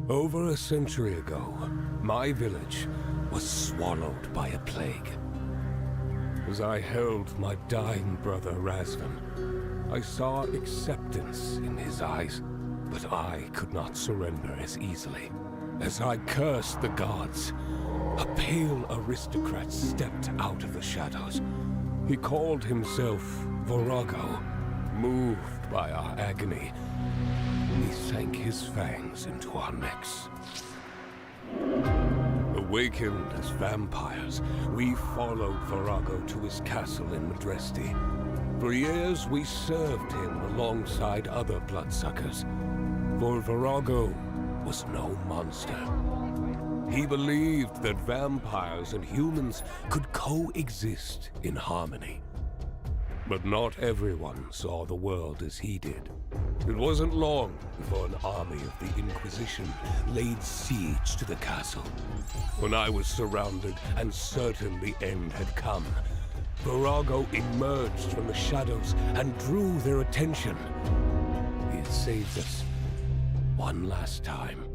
Over a century ago, my village was swallowed by a plague. As I held my dying brother Razvan, I saw acceptance in his eyes, but I could not surrender as easily. As I cursed the gods, a pale aristocrat stepped out of the shadows. He called himself Virago. Moved by our agony, he sank his fangs into our necks. Awakened as vampires, we followed Virago to his castle in Madresti. For years, we served him alongside other bloodsuckers. For Virago was no monster. He believed that vampires and humans could coexist in harmony. But not everyone saw the world as he did. It wasn't long before an army of the Inquisition laid siege to the castle. When I was surrounded and certain the end had come, Virago emerged from the shadows and drew their attention. He had saved us one last time,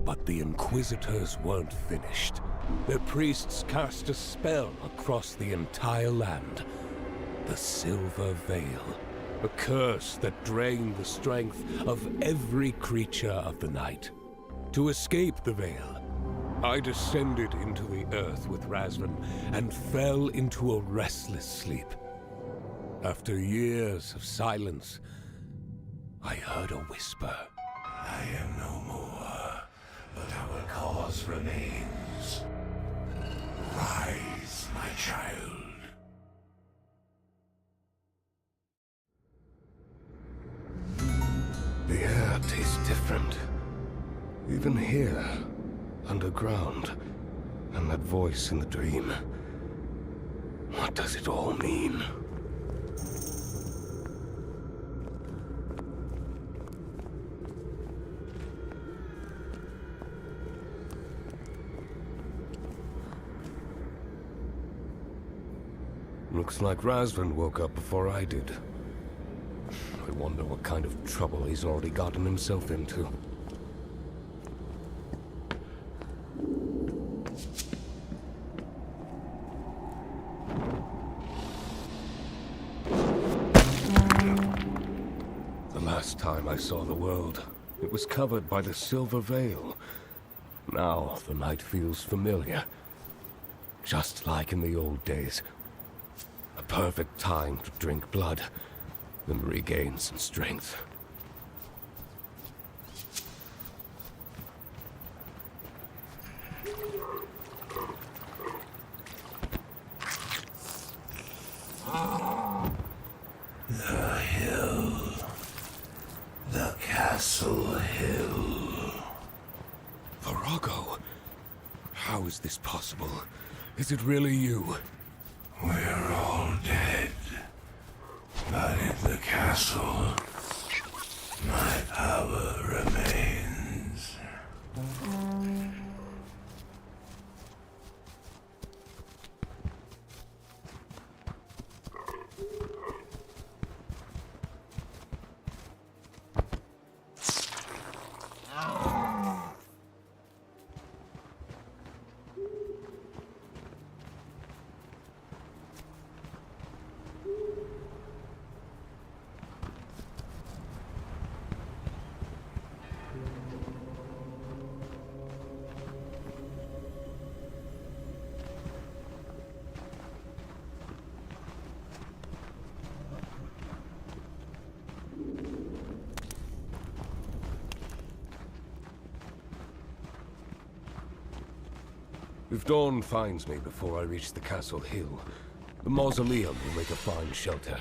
but the Inquisitors weren't finished. Their priests cast a spell across the entire land. The Silver Veil, a curse that drained the strength of every creature of the night. To escape the Veil, I descended into the earth with Razvan and fell into a restless sleep. After years of silence, I heard a whisper. I am no more, but our cause remains. Rise, my child. The air tastes different. Even here, underground. And that voice in the dream. What does it all mean? Looks like Razvan woke up before I did. I wonder what kind of trouble he's already gotten himself into. The last time I saw the world, it was covered by the Silver Veil. Now the night feels familiar. Just like in the old days. A perfect time to drink blood. Then regain some strength. The hill. The Castle Hill. Virago! How is this possible? Is it really you? We're all dead. But in the castle, my power remains. If dawn finds me before I reach the Castle Hill, the mausoleum will make a fine shelter.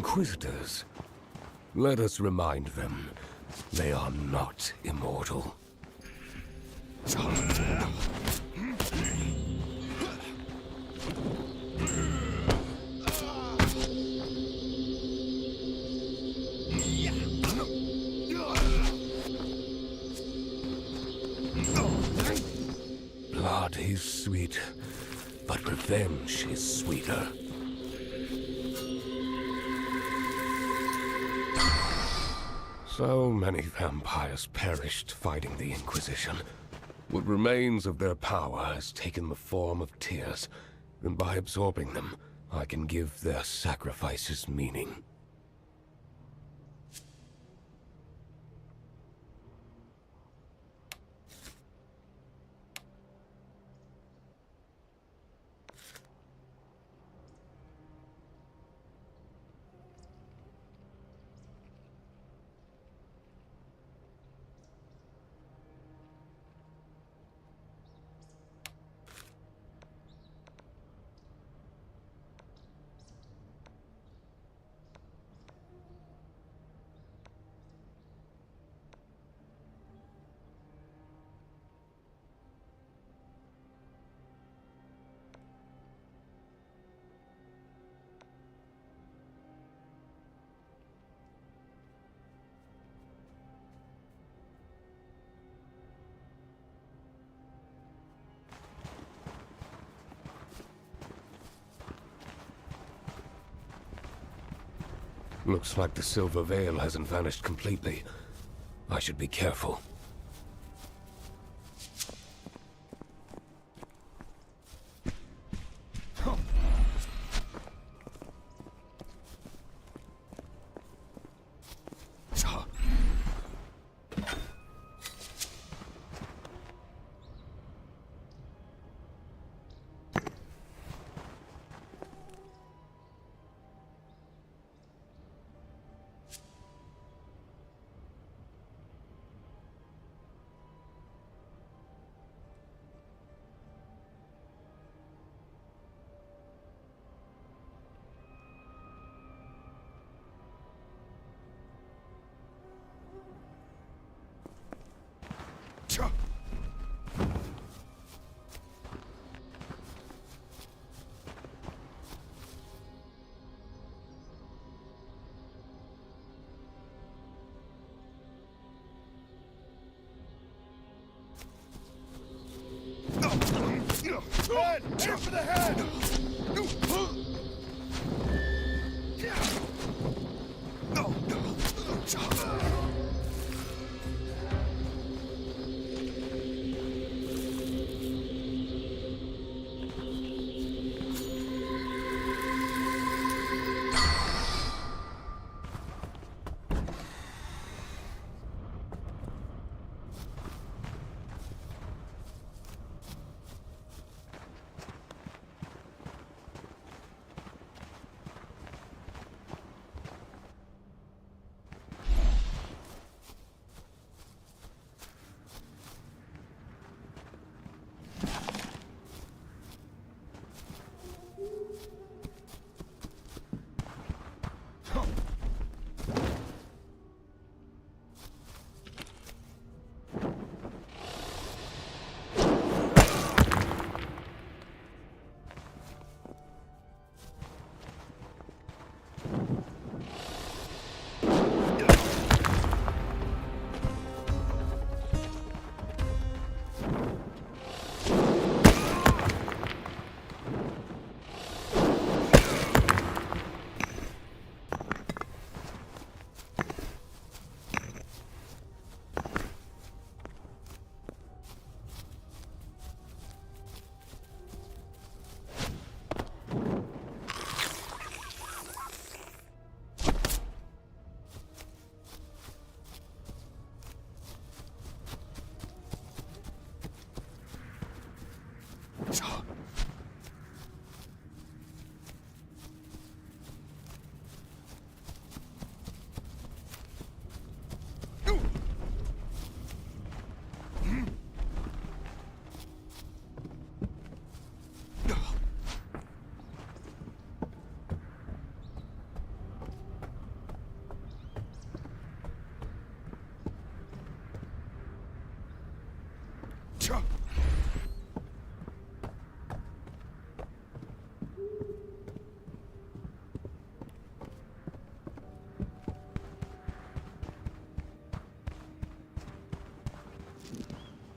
Inquisitors. Let us remind them, they are not immortal. Blood is sweet, but revenge is sweeter. So many vampires perished fighting the Inquisition. What remains of their power has taken the form of tears, and by absorbing them, I can give their sacrifices meaning. Looks like the Silver Veil hasn't vanished completely. I should be careful. Head! Aim for the head!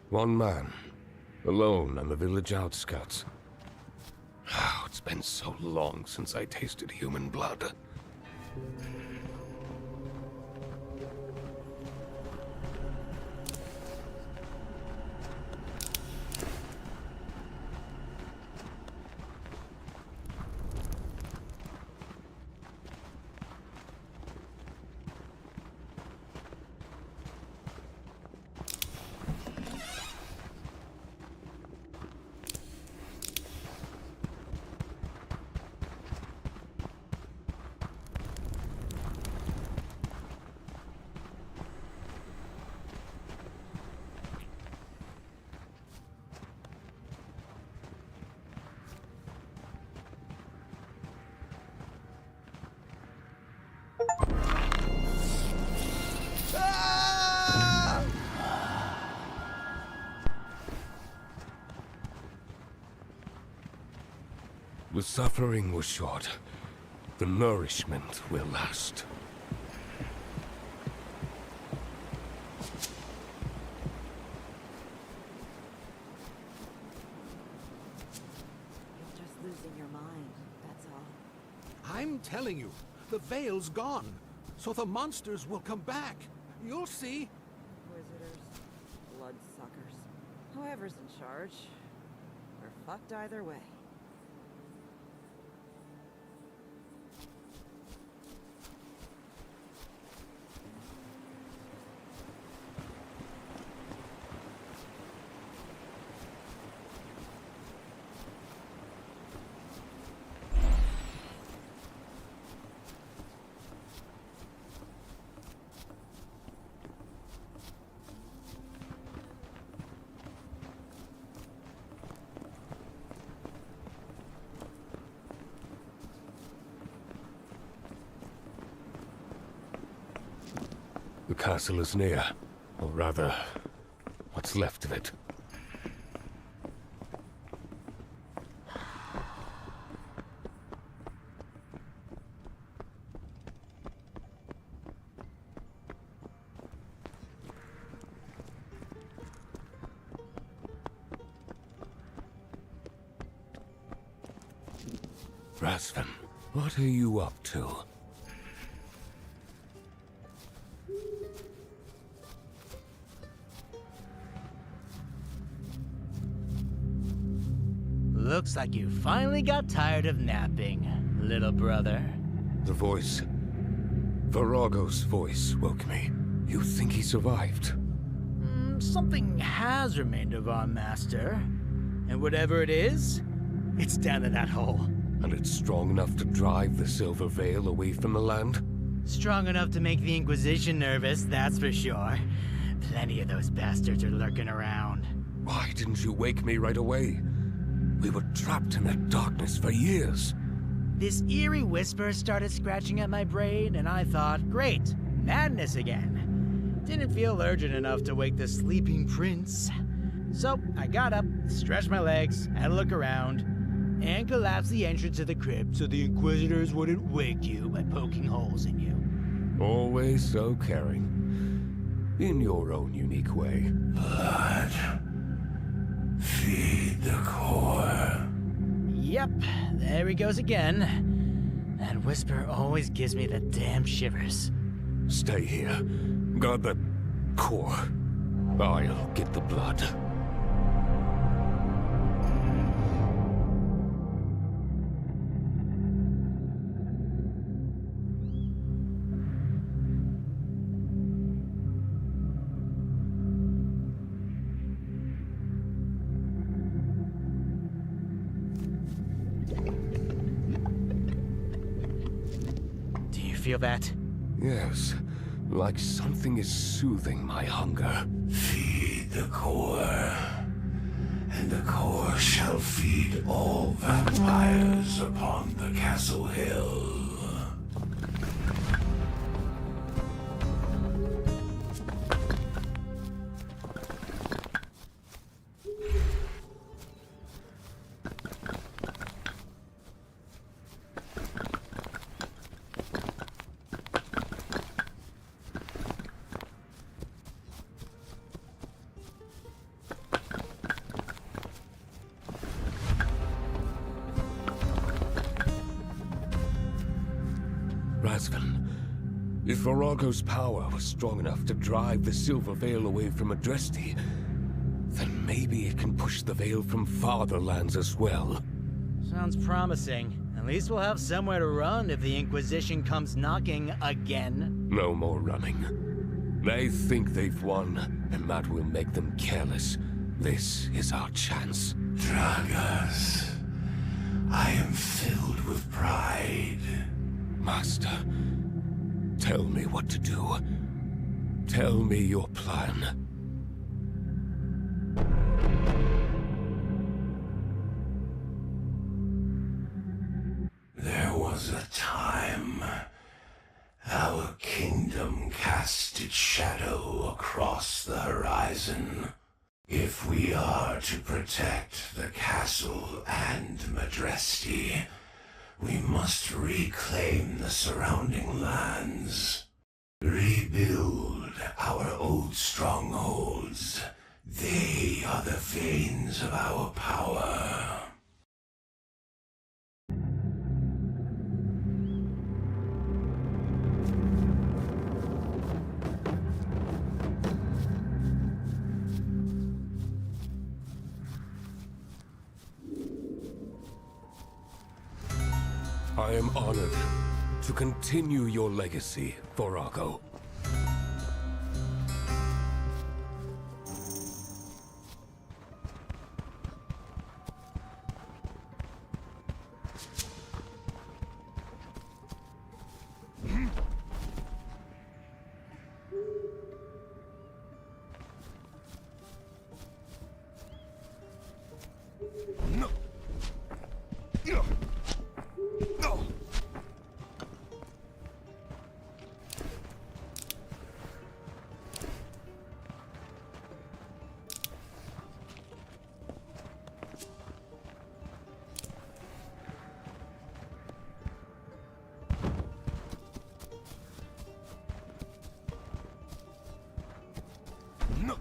One man, alone on the village outskirts. Oh, it's been so long since I tasted human blood. The suffering was short. The nourishment will last. You're just losing your mind, that's all. I'm telling you, the Veil's gone. So the monsters will come back. You'll see. Inquisitors, bloodsuckers. Whoever's in charge, we're fucked either way. The castle is near. Or rather, what's left of it. Rasvan, what are you up to? Looks like you finally got tired of napping, little brother. The voice. Virago's voice woke me. You think he survived? Something has remained of our master. And whatever it is, it's down in that hole. And it's strong enough to drive the Silver Veil away from the land? Strong enough to make the Inquisition nervous, that's for sure. Plenty of those bastards are lurking around. Why didn't you wake me right away? We were trapped in that darkness for years. This eerie whisper started scratching at my brain, and I thought, great, madness again. Didn't feel urgent enough to wake the sleeping prince. So I got up, stretched my legs, had a look around, and collapsed the entrance to the crypt so the Inquisitors wouldn't wake you by poking holes in you. Always so caring. In your own unique way. Blood. Feed the core. Yep, there he goes again. That whisper always gives me the damn shivers. Stay here. Guard the core. I'll get the blood. Feel that? Yes, like something is soothing my hunger. Feed the core, and the core shall feed all vampires upon the castle hill. Razvan. If Virago's power was strong enough to drive the Silver Veil away from Adresti, then maybe it can push the Veil from farther lands as well. Sounds promising. At least we'll have somewhere to run if the Inquisition comes knocking again. No more running. They think they've won, and that will make them careless. This is our chance. Dragas, I am filled with pride. Master, tell me what to do. Tell me your plan. There was a time our kingdom cast its shadow across the horizon. If we are to protect the castle and Madresti, we must reclaim the surrounding lands. Rebuild our old strongholds. They are the veins of our power. I am honored to continue your legacy, Virago. No. No. No. No.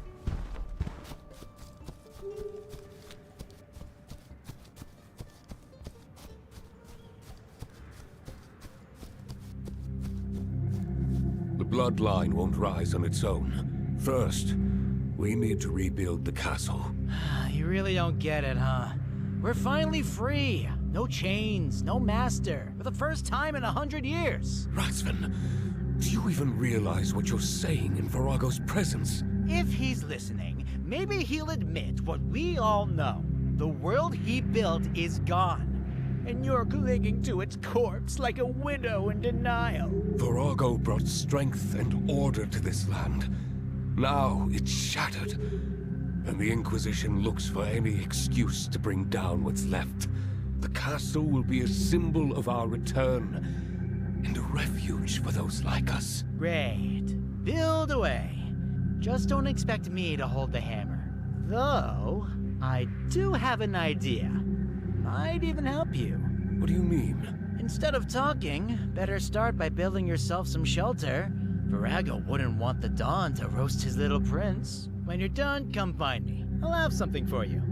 The bloodline won't rise on its own. First, we need to rebuild the castle. You really don't get it, huh? We're finally free. No chains, no master. For the first time in 100 years. Razvan, do you even realize what you're saying in Virago's presence? If he's listening, maybe he'll admit what we all know. The world he built is gone. And you're clinging to its corpse like a widow in denial. Virago brought strength and order to this land. Now it's shattered, and the Inquisition looks for any excuse to bring down what's left. The castle will be a symbol of our return, and a refuge for those like us. Great. Build away. Just don't expect me to hold the hammer. Though, I do have an idea. Might even help you. What do you mean? Instead of talking, better start by building yourself some shelter. Virago wouldn't want the Dawn to roast his little prince. When you're done, come find me. I'll have something for you.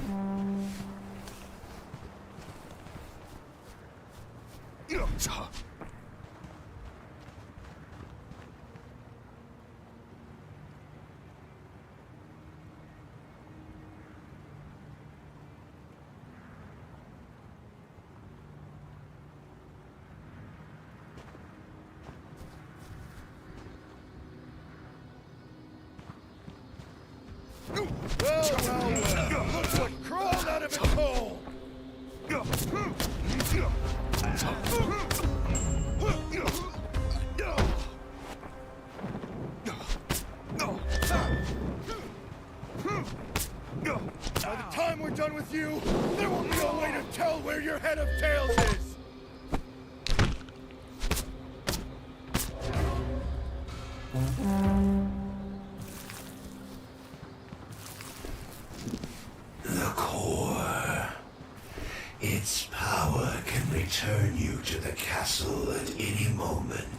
Well. Looks what crawled out of its hole. By the time we're done with you, there won't be a way to tell where your head of tails is. The core. Its power can return you to the castle at any moment.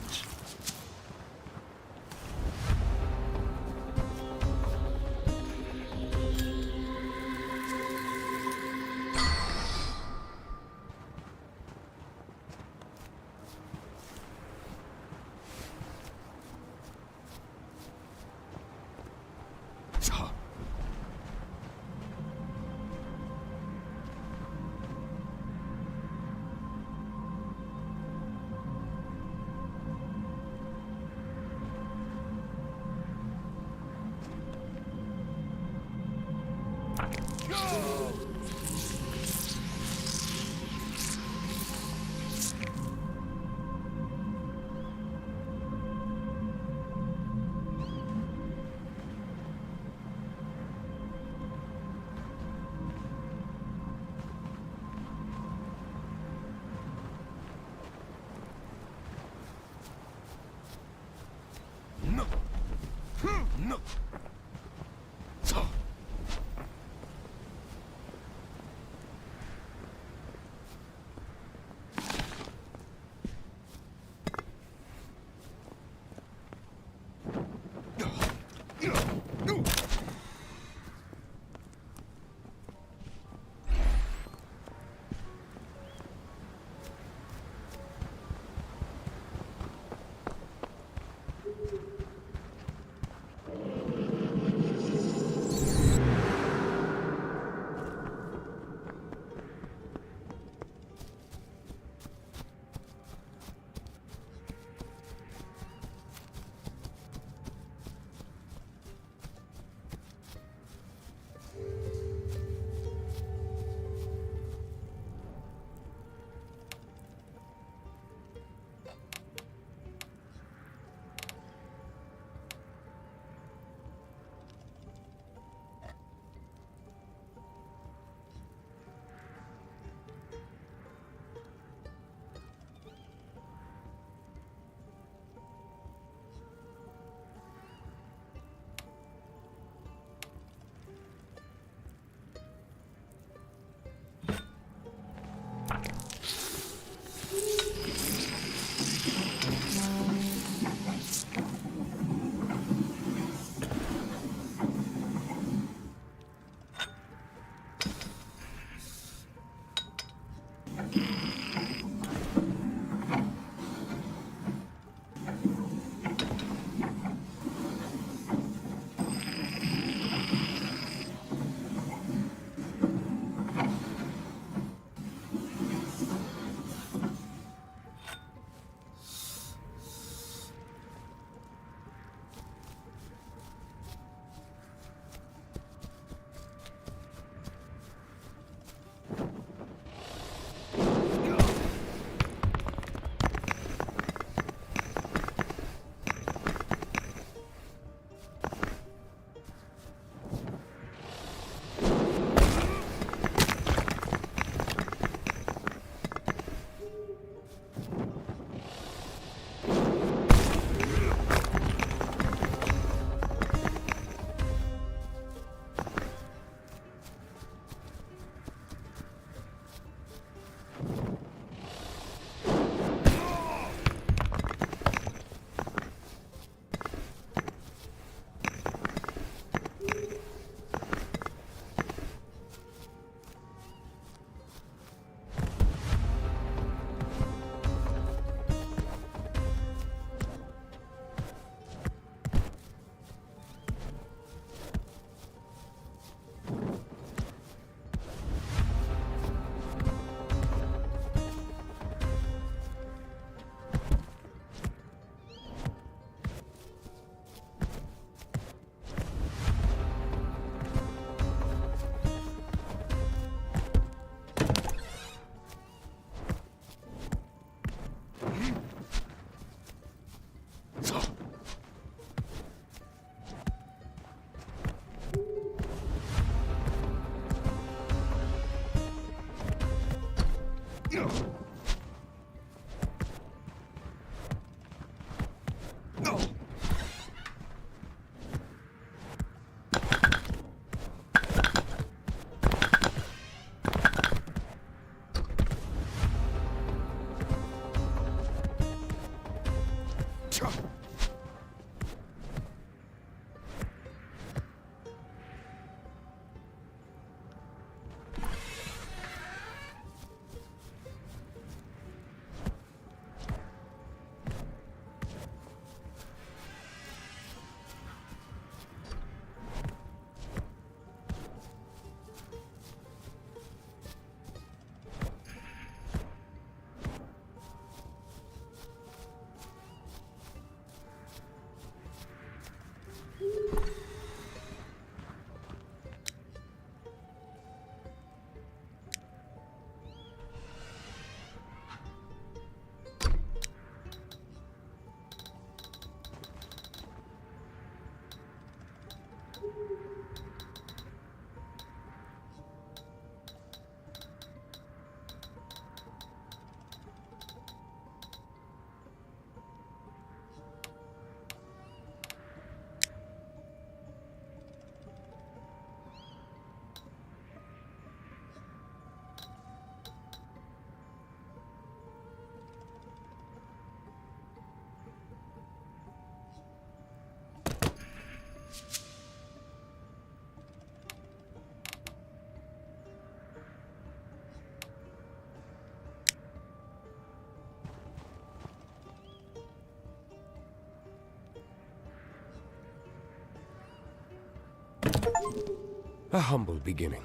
A humble beginning.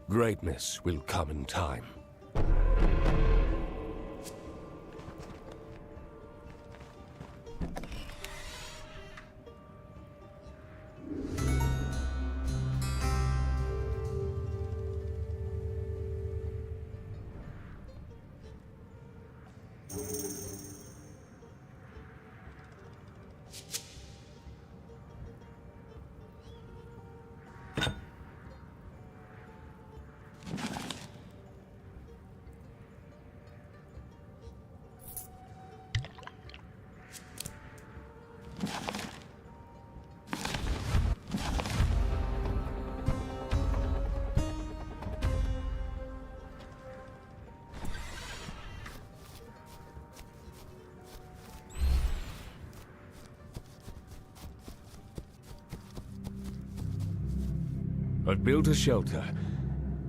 Greatness will come in time. I've built a shelter.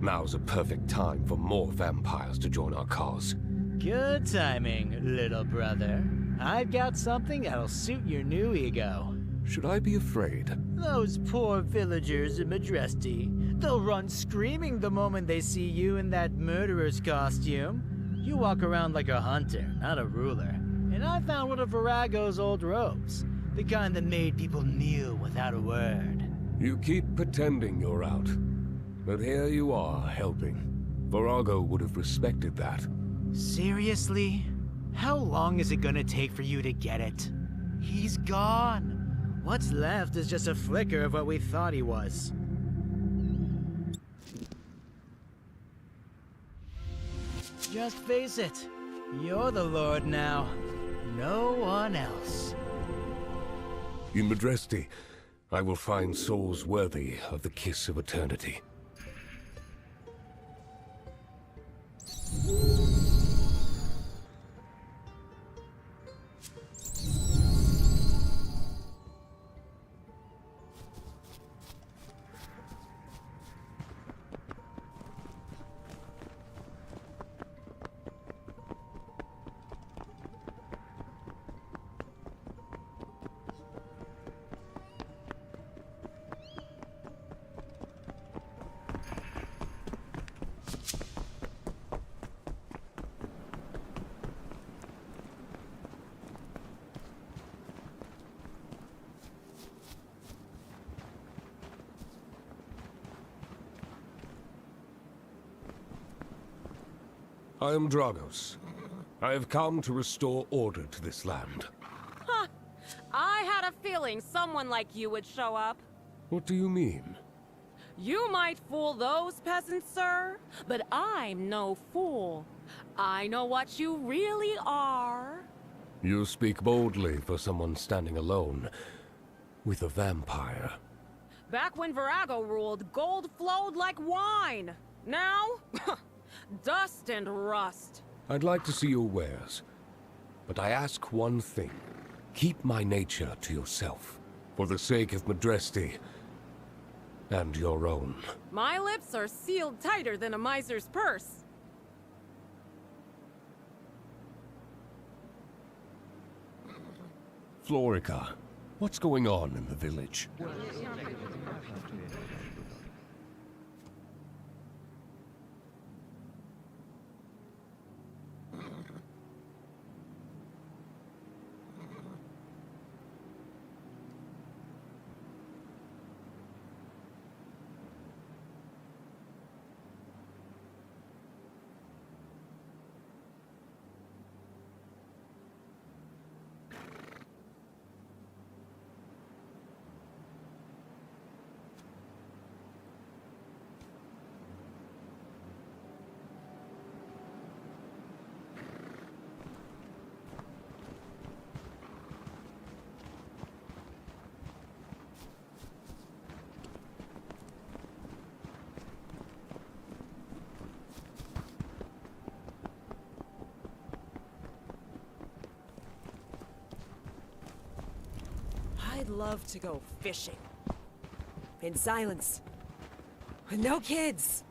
Now's a perfect time for more vampires to join our cause. Good timing, little brother. I've got something that'll suit your new ego. Should I be afraid? Those poor villagers in Madresti. They'll run screaming the moment they see you in that murderer's costume. You walk around like a hunter, not a ruler. And I found one of Virago's old robes. The kind that made people kneel without a word. You keep pretending you're out. But here you are, helping. Virago would have respected that. Seriously? How long is it gonna take for you to get it? He's gone. What's left is just a flicker of what we thought he was. Just face it. You're the Lord now. No one else. In Madresti, I will find souls worthy of the kiss of eternity. I am Dragos. I have come to restore order to this land. Huh. I had a feeling someone like you would show up. What do you mean? You might fool those peasants, sir, but I'm no fool. I know what you really are. You speak boldly for someone standing alone with a vampire. Back when Virago ruled, gold flowed like wine. Now, dust and rust. I'd like to see your wares, but I ask one thing. Keep my nature to yourself, for the sake of Madresti and your own. My lips are sealed tighter than a miser's purse. Florica, what's going on in the village? I'd love to go fishing. In silence. With no kids.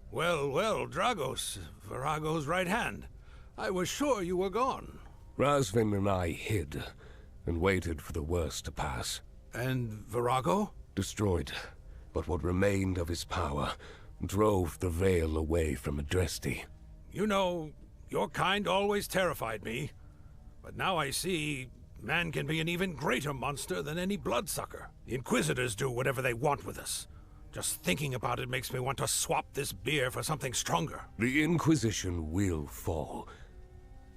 Well, well, Dragos, Virago's right hand. I was sure you were gone. Razvin and I hid and waited for the worst to pass. And Virago? Destroyed, but what remained of his power drove the Veil away from Madresti. You know, your kind always terrified me. But now I see man can be an even greater monster than any bloodsucker. The Inquisitors do whatever they want with us. Just thinking about it makes me want to swap this beer for something stronger. The Inquisition will fall,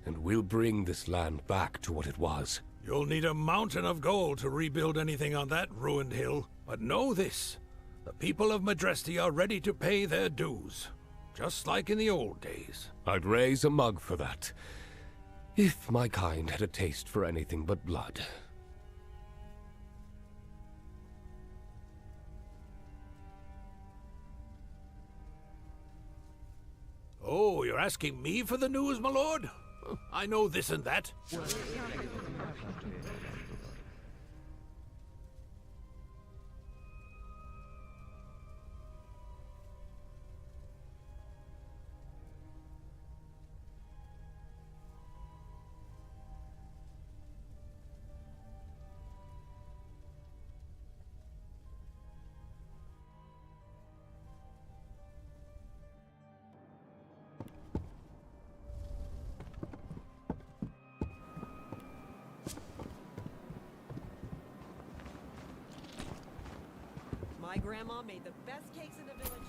and we'll bring this land back to what it was. You'll need a mountain of gold to rebuild anything on that ruined hill. But know this, the people of Madresti are ready to pay their dues. Just like in the old days. I'd raise a mug for that, if my kind had a taste for anything but blood. Oh, you're asking me for the news, my lord? I know this and that. My grandma made the best cakes in the village.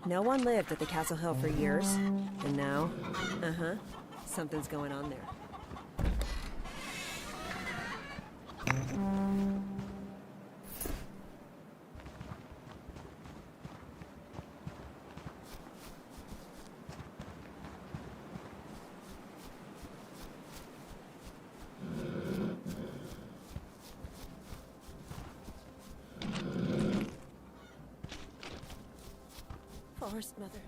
No one lived at the Castle Hill for years, and now, something's going on there. course, Mother.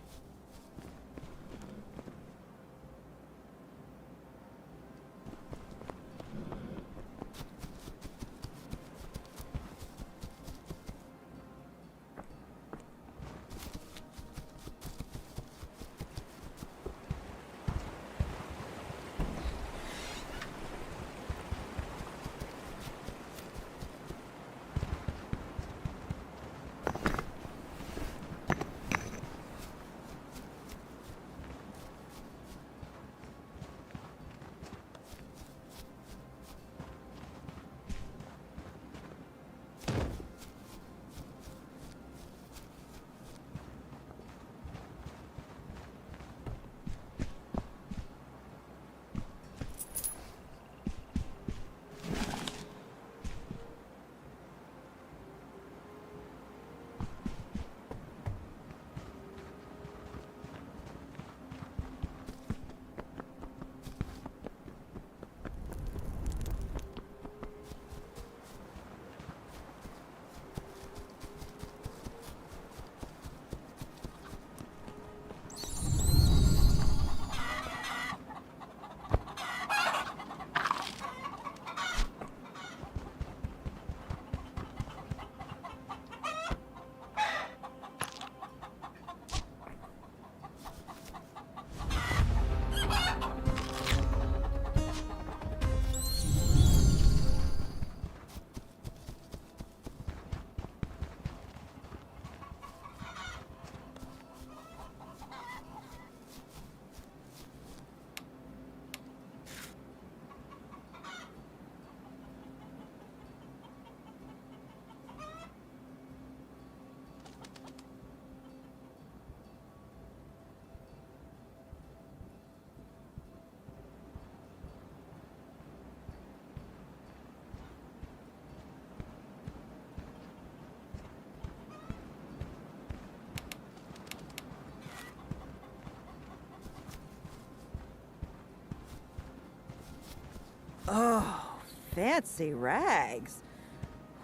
Oh, fancy rags.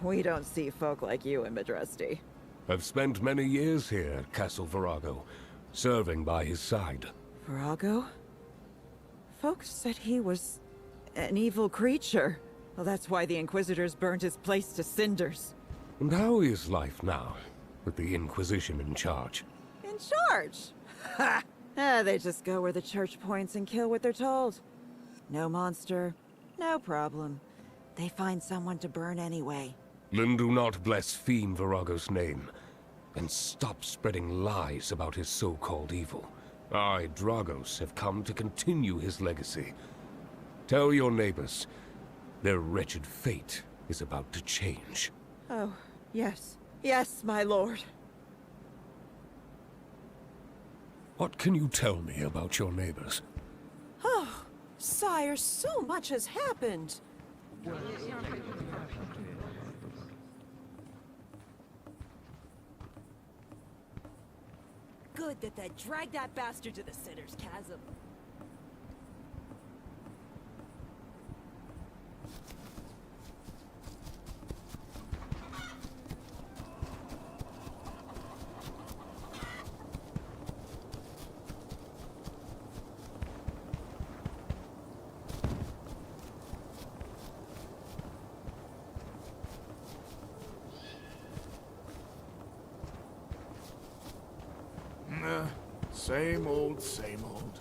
We don't see folk like you in Madresti. I've spent many years here at Castle Virago, serving by his side. Virago? Folks said he was an evil creature. Well, that's why the Inquisitors burned his place to cinders. And how is life now, with the Inquisition in charge? In charge? Ha! They just go where the church points and kill what they're told. No monster, no problem. They find someone to burn anyway. Then do not blaspheme Virago's name, and stop spreading lies about his so-called evil. I, Dragos, have come to continue his legacy. Tell your neighbors, their wretched fate is about to change. Oh, yes. Yes, my lord. What can you tell me about your neighbors? Oh, sire, so much has happened. Good that they dragged that bastard to the Sinner's Chasm. Same old, same old.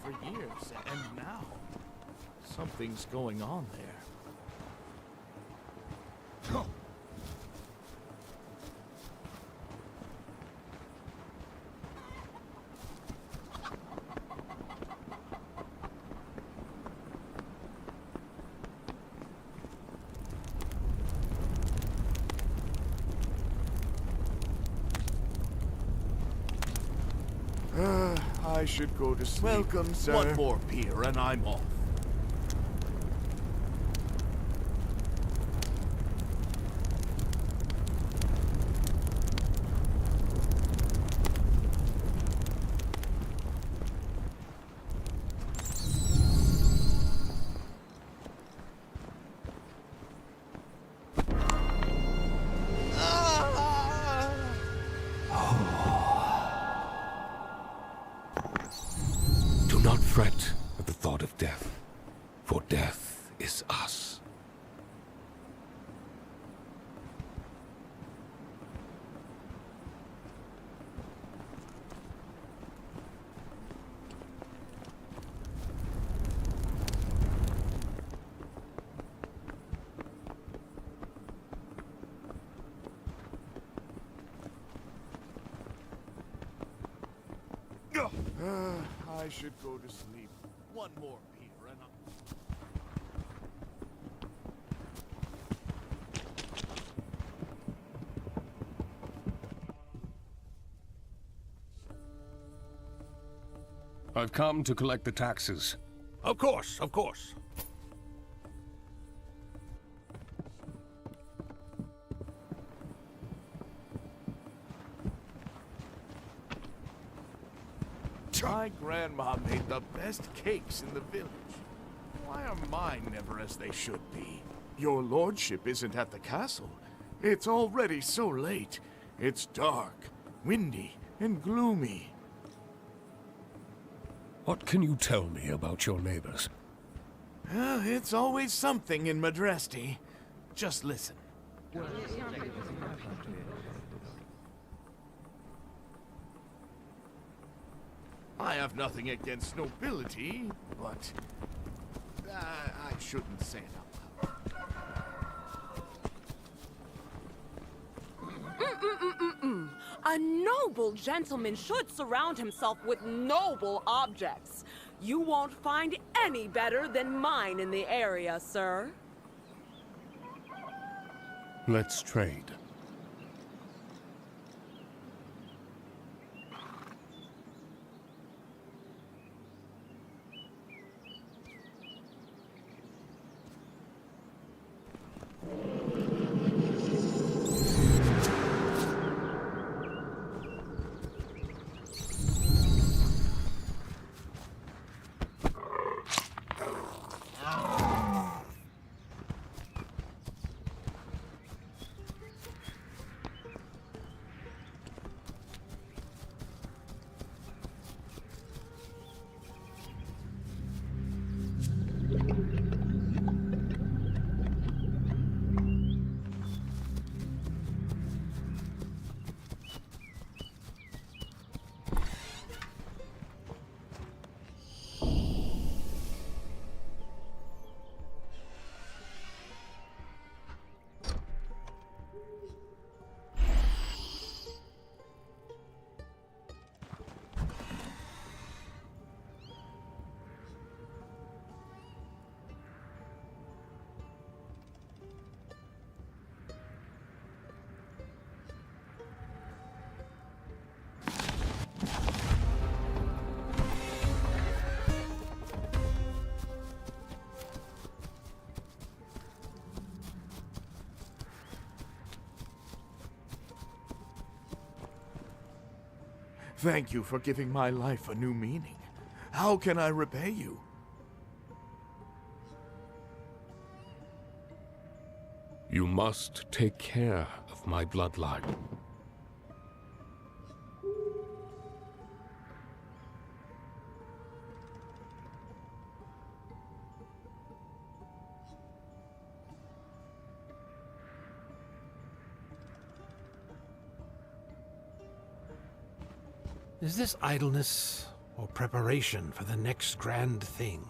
For years, and now something's going on there. I should go to sleep. Welcome, sir. One more beer and I'm off. Do not fret at the thought of death, for death is us. I should go to sleep. One more beer and I've come to collect the taxes. Of course, of course. My grandma made the best cakes in the village. Why are mine never as they should be? Your lordship isn't at the castle. It's already so late. It's dark, windy, and gloomy. What can you tell me about your neighbors? It's always something in Madresti. Just listen. I have nothing against nobility, but I shouldn't say it out loud. A noble gentleman should surround himself with noble objects. You won't find any better than mine in the area, sir. Let's trade. Thank you for giving my life a new meaning. How can I repay you? You must take care of my bloodline. Is this idleness or preparation for the next grand thing?